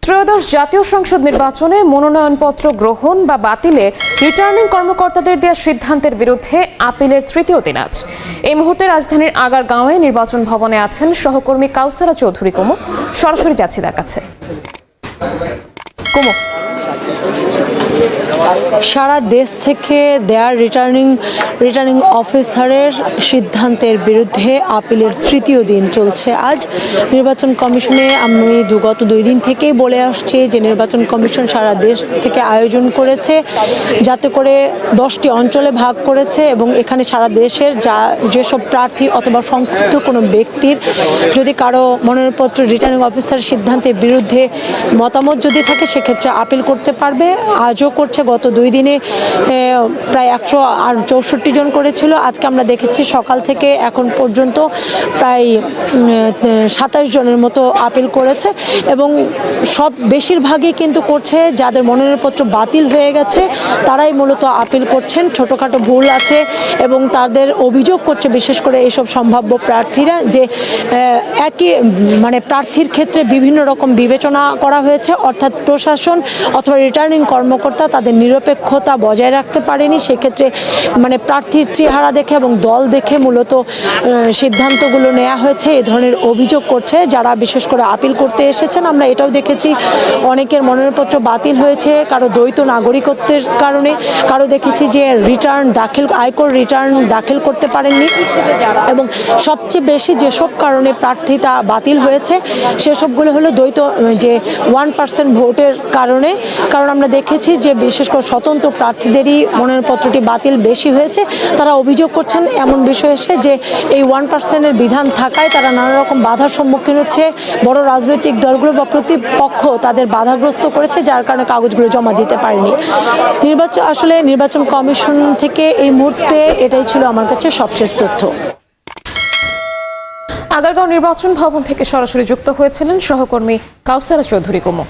ত্রয়োদশ জাতীয় সংসদ নির্বাচনে মনোনয়নপত্র গ্রহণ বা বাতিলে রিটার্নিং কর্মকর্তাদের দেওয়া সিদ্ধান্তের বিরুদ্ধে আপিলের তৃতীয় দিন আজ। এই মুহূর্তে রাজধানীর আগারগাঁওয়ে নির্বাচন ভবনে আছেন সহকর্মী কাউসারা চৌধুরী কুমু। সরাসরি যাচ্ছি তার কাছে। কুমু, সারা দেশ থেকে দেয়ার রিটার্নিং অফিসারের সিদ্ধান্তের বিরুদ্ধে আপিলের তৃতীয় দিন চলছে আজ। নির্বাচন কমিশনে আমি গত 2 দিন থেকেই বলে আসছি যে নির্বাচন কমিশন সারা দেশ থেকে আয়োজন করেছে, যাতে করে 10টি অঞ্চলে ভাগ করেছে এবং এখানে সারা দেশের যেসব প্রার্থী অথবা সংক্ষুব্ধ কোনো ব্যক্তির যদি কারো মনোনয়নপত্র রিটার্নিং অফিসারের সিদ্ধান্তের বিরুদ্ধে মতামত যদি থাকে সেক্ষেত্রে আপিল করতে পারবে। আজও করছে। গত 2 দিনে প্রায় 164 জন করেছিল। আজকে আমরা দেখেছি সকাল থেকে এখন পর্যন্ত প্রায় 27 জনের মতো আপিল করেছে এবং বেশিরভাগই কিন্তু করছে যাদের মনোনয়নপত্র বাতিল হয়ে গেছে তারাই মূলত আপিল করছেন। ছোটোখাটো ভুল আছে এবং তাদের অভিযোগ করছে বিশেষ করে এইসব সম্ভাব্য প্রার্থীরা যে একই প্রার্থীর ক্ষেত্রে বিভিন্ন রকম বিবেচনা করা হয়েছে, অর্থাৎ প্রশাসন অথবা রিটার্নিং কর্মকর্তা তাদের নিরপেক্ষতা বজায় রাখতে পারেনি। সেক্ষেত্রে প্রার্থীর চেহারা দেখে এবং দল দেখে মূলত সিদ্ধান্তগুলো নেওয়া হয়েছে, এ ধরনের অভিযোগ করছে যারা বিশেষ করে আপিল করতে এসেছেন। আমরা এটাও দেখেছি অনেকের মনোনয়নপত্র বাতিল হয়েছে, কারো দ্বৈত নাগরিকত্বের কারণে, কারো দেখেছি যে আয়কর রিটার্ন দাখিল করতে পারেননি এবং সবচেয়ে বেশি যেসব কারণে প্রার্থিতা বাতিল হয়েছে সেসবগুলো হলো দ্বৈত যে 1% ভোটের কারণে। কারণ আমরা দেখেছি যে বিশেষ করে স্বতন্ত্র প্রার্থীদেরই মনোনয়নপত্রটি বাতিল বেশি হয়েছে। তারা অভিযোগ করছেন এমন বিষয় এসে যে এই 1%-এর বিধান থাকায় তারা নানা রকম বাধার সম্মুখীন হচ্ছে, বড় রাজনৈতিক দলগুলো বা প্রতিপক্ষ তাদের বাধাগ্রস্ত করেছে, যার কারণে কাগজগুলো জমা দিতে পারেনি। নির্বাচন কমিশন থেকে এই মুহূর্তে এটাই ছিল আমার কাছে সবশেষ তথ্য। আগারগাঁও নির্বাচন ভবন থেকে সরাসরি যুক্ত হয়েছিলেন সহকর্মী কাউসারা চৌধুরী কুমু।